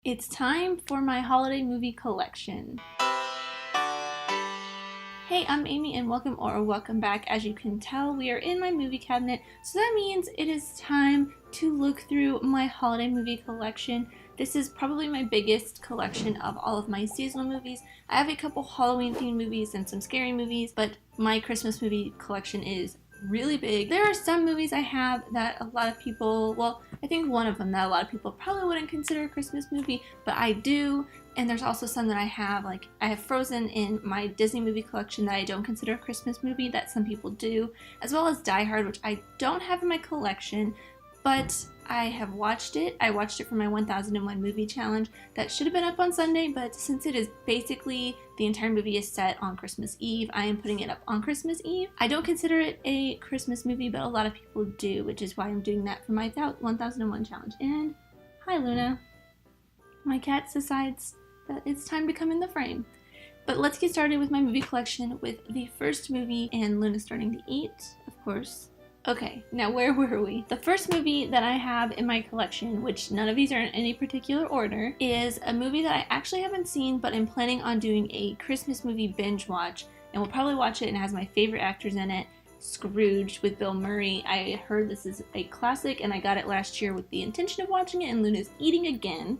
It's time for my holiday movie collection. Hey, I'm Amy and welcome back. As you can tell, we are in my movie cabinet, so that means it is time to look through my holiday movie collection. This is probably my biggest collection of all of my seasonal movies. I have a couple Halloween themed movies and some scary movies, but my Christmas movie collection is really big. There are some movies I have that a lot of people, well, I think one of them that a lot of people probably wouldn't consider a Christmas movie, but I do. And there's also some that I have, like I have Frozen in my Disney movie collection that I don't consider a Christmas movie that some people do, as well as Die Hard, which I don't have in my collection, but I have watched it. I watched it for my 1001 movie challenge. That should have been up on Sunday, but since it is basically the entire movie is set on Christmas Eve, I am putting it up on Christmas Eve. I don't consider it a Christmas movie, but a lot of people do, which is why I'm doing that for my 1001 challenge. And hi, Luna. My cat decides that it's time to come in the frame. But let's get started with my movie collection with the first movie, and Luna's starting to eat, of course. Okay, now where were we? The first movie that I have in my collection, which none of these are in any particular order, is a movie that I actually haven't seen, but I'm planning on doing a Christmas movie binge watch, and we'll probably watch it, and it has my favorite actors in it, Scrooge with Bill Murray. I heard this is a classic, and I got it last year with the intention of watching it, and Luna's eating again.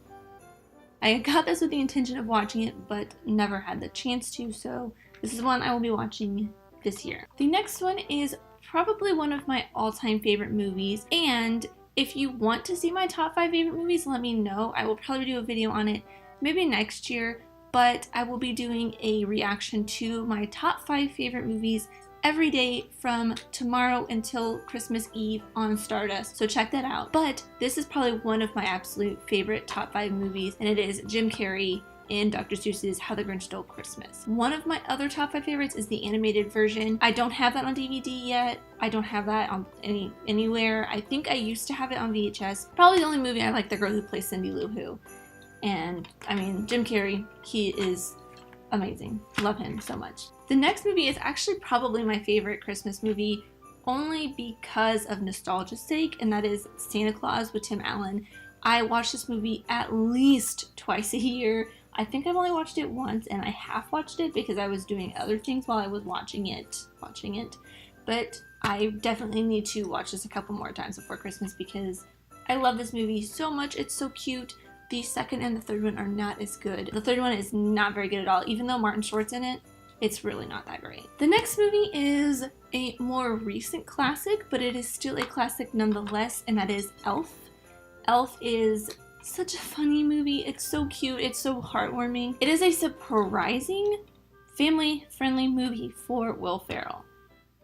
I got this with the intention of watching it, but never had the chance to, so this is one I will be watching this year. The next one is probably one of my all-time favorite movies, and if you want to see my top 5 favorite movies, let me know. I will probably do a video on it maybe next year, but I will be doing a reaction to my top 5 favorite movies every day from tomorrow until Christmas Eve on Stardust, so check that out. But this is probably one of my absolute favorite top 5 movies, and it is Jim Carrey in Dr. Seuss's How the Grinch Stole Christmas. One of my other top 5 favorites is the animated version. I don't have that on DVD yet. I don't have that on anywhere. I think I used to have it on VHS. Probably the only movie I like, the girl who plays Cindy Lou Who. And I mean, Jim Carrey, he is amazing. Love him so much. The next movie is actually probably my favorite Christmas movie, only because of nostalgia's sake, and that is Santa Claus with Tim Allen. I watch this movie at least twice a year. I think I've only watched it once, and I half watched it because I was doing other things while I was watching it. But I definitely need to watch this a couple more times before Christmas because I love this movie so much. It's so cute. The second and the third one are not as good. The third one is not very good at all. Even though Martin Short's in it, it's really not that great. The next movie is a more recent classic, but it is still a classic nonetheless, and that is Elf. Elf is such a funny movie. It's so cute. It's so heartwarming. It is a surprising family-friendly movie for Will Ferrell.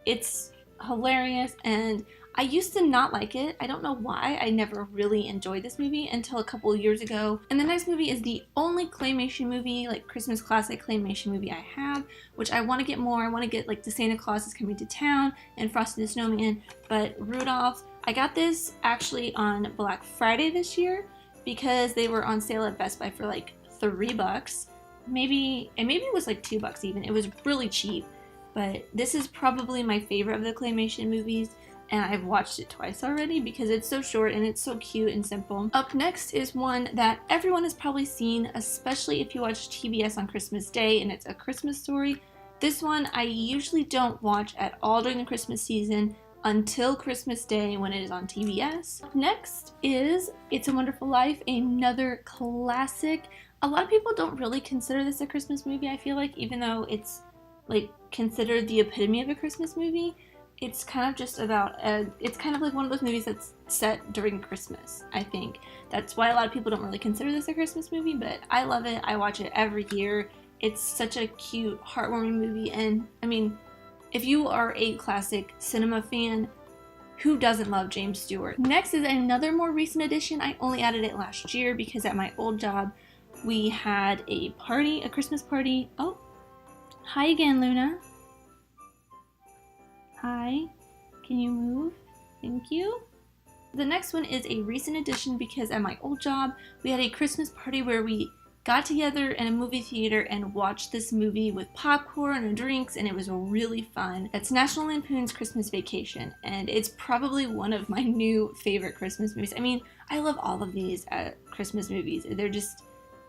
It's hilarious, and I used to not like it. I don't know why. I never really enjoyed this movie until a couple of years ago. And the next movie is the only claymation movie, like Christmas classic claymation movie I have, which I want to get more. I want to get like the Santa Claus is Coming to Town and Frosty the Snowman, but Rudolph. I got this actually on Black Friday this year because they were on sale at Best Buy for like $3. Maybe it was like $2 even. It was really cheap, but this is probably my favorite of the claymation movies. And I've watched it twice already because it's so short and it's so cute and simple. Up next is one that everyone has probably seen, especially if you watch TBS on Christmas Day, and it's A Christmas Story. This one I usually don't watch at all during the Christmas season until Christmas Day when it is on TBS. Up next is It's a Wonderful Life, another classic. A lot of people don't really consider this a Christmas movie, I feel like, even though it's like considered the epitome of a Christmas movie. It's kind of just about, it's kind of like one of those movies that's set during Christmas, I think. That's why a lot of people don't really consider this a Christmas movie, but I love it. I watch it every year. It's such a cute, heartwarming movie, and I mean, if you are a classic cinema fan, who doesn't love James Stewart? Next is another more recent addition. I only added it last year because at my old job, we had a party, a Christmas party. Oh, hi again, Luna. Hi, can you move? Thank you. The next one is a recent addition because at my old job, we had a Christmas party where we got together in a movie theater and watched this movie with popcorn and drinks, and it was really fun. That's National Lampoon's Christmas Vacation, and it's probably one of my new favorite Christmas movies. I mean, I love all of these Christmas movies. They're just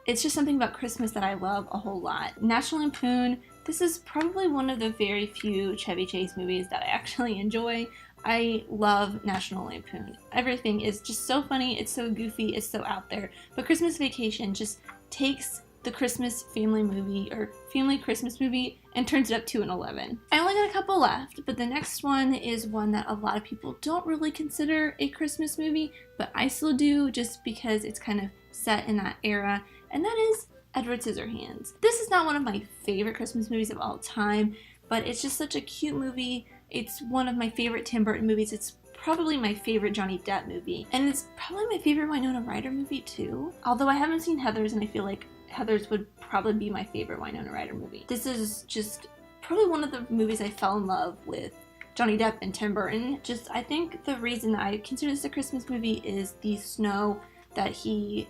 it's just something about Christmas that I love a whole lot. National Lampoon, this is probably one of the very few Chevy Chase movies that I actually enjoy. I love National Lampoon. Everything is just so funny, it's so goofy, it's so out there. But Christmas Vacation just takes the Christmas family movie, or family Christmas movie, and turns it up to an 11. I only got a couple left, but the next one is one that a lot of people don't really consider a Christmas movie, but I still do just because it's kind of set in that era, and that is Edward Scissorhands. This is not one of my favorite Christmas movies of all time, but it's just such a cute movie. It's one of my favorite Tim Burton movies. It's probably my favorite Johnny Depp movie, and it's probably my favorite Winona Ryder movie too. Although I haven't seen Heathers, and I feel like Heathers would probably be my favorite Winona Ryder movie. This is just probably one of the movies I fell in love with Johnny Depp and Tim Burton. Just, I think the reason I consider this a Christmas movie is the snow that he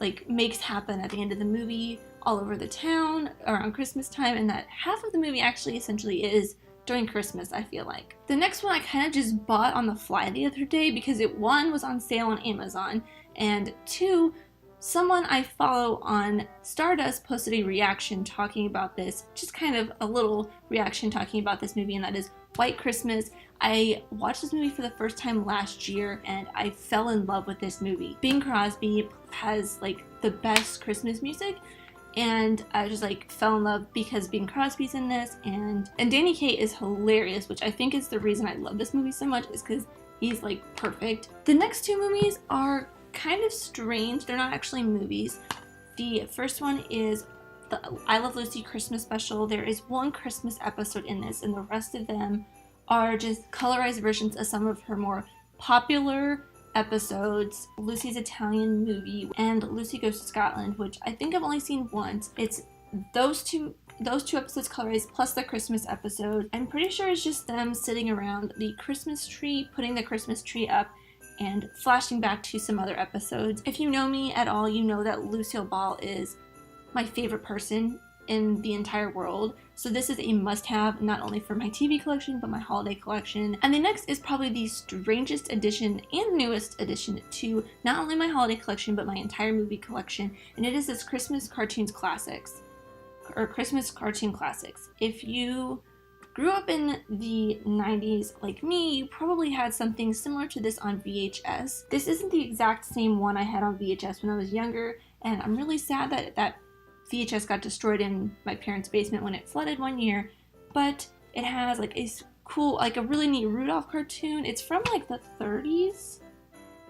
like makes happen at the end of the movie all over the town around Christmas time, and that half of the movie actually essentially is during Christmas, I feel like. The next one I kind of just bought on the fly the other day because it, one, was on sale on Amazon, and two, someone I follow on Stardust posted a reaction talking about this, just kind of a little reaction talking about this movie, and that is White Christmas. I watched this movie for the first time last year, and I fell in love with this movie. Bing Crosby has like the best Christmas music, and I just like fell in love because Bing Crosby's in this, and Danny Kaye is hilarious, which I think is the reason I love this movie so much, is because he's like perfect. The next two movies are kind of strange. They're not actually movies. The first one is the I Love Lucy Christmas special. There is one Christmas episode in this, and the rest of them are just colorized versions of some of her more popular episodes. Lucy's Italian Movie and Lucy Goes to Scotland, which I think I've only seen once. It's those two episodes colorized plus the Christmas episode. I'm pretty sure it's just them sitting around the Christmas tree, putting the Christmas tree up, and flashing back to some other episodes. If you know me at all, you know that Lucille Ball is my favorite person in the entire world. So this is a must-have, not only for my TV collection, but my holiday collection. And the next is probably the strangest addition and newest addition to not only my holiday collection, but my entire movie collection. And it is this Christmas Cartoons Classics, or Christmas Cartoon Classics. If you grew up in the 90s like me, you probably had something similar to this on VHS. This isn't the exact same one I had on VHS when I was younger, and I'm really sad that VHS got destroyed in my parents' basement when it flooded one year, but it has like a cool, like a really neat Rudolph cartoon. It's from like the 30s.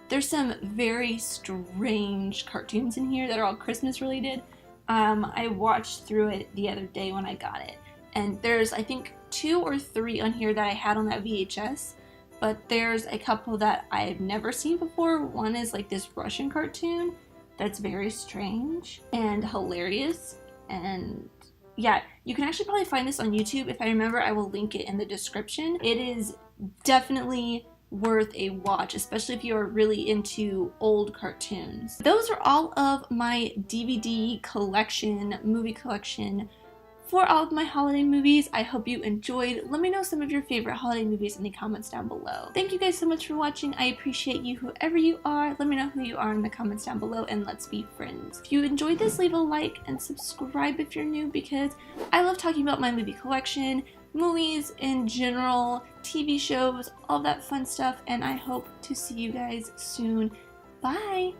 There's some very strange cartoons in here that are all Christmas related. I watched through it the other day when I got it, and there's, I think, 2 or 3 on here that I had on that VHS, but there's a couple that I've never seen before. One is like this Russian cartoon that's very strange and hilarious, and yeah, you can actually probably find this on YouTube. If I remember, I will link it in the description. It is definitely worth a watch, especially if you are really into old cartoons. Those are all of my DVD collection, movie collection, for all of my holiday movies. I hope you enjoyed. Let me know some of your favorite holiday movies in the comments down below. Thank you guys so much for watching. I appreciate you, whoever you are. Let me know who you are in the comments down below, and let's be friends. If you enjoyed this, leave a like and subscribe if you're new, because I love talking about my movie collection, movies in general, TV shows, all that fun stuff, and I hope to see you guys soon. Bye!